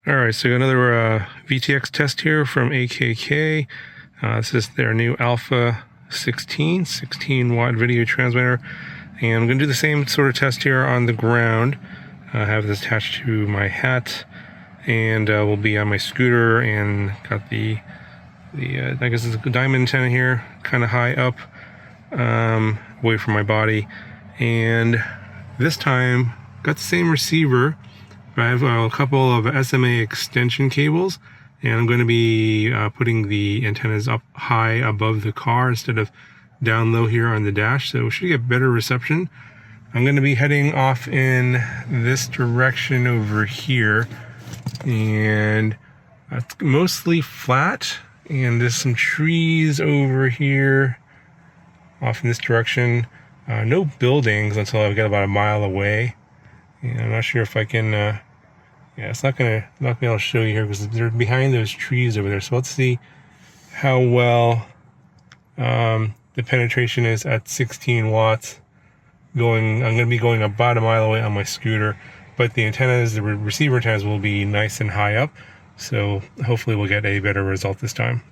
Alright, so another VTX test here from AKK. This is their new Alpha 16 watt video transmitter. And I'm going to do the same sort of test here on the ground. I have this attached to my hat, and will be on my scooter, and got the I guess it's a diamond antenna here, kind of high up, away from my body. And this time, got the same receiver. I have a couple of SMA extension cables, and I'm going to be putting the antennas up high above the car instead of down low here on the dash, so we should get better reception. I'm going to be heading off in this direction over here, and it's mostly flat, and there's some trees over here off in this direction. No buildings until I get about a mile away, and I'm not sure if I can yeah, it's not be able to show you here because they're behind those trees over there. So let's see how well the penetration is at 16 watts. I'm going to be going about a mile away on my scooter, but the antennas, the receiver antennas, will be nice and high up. So hopefully we'll get a better result this time.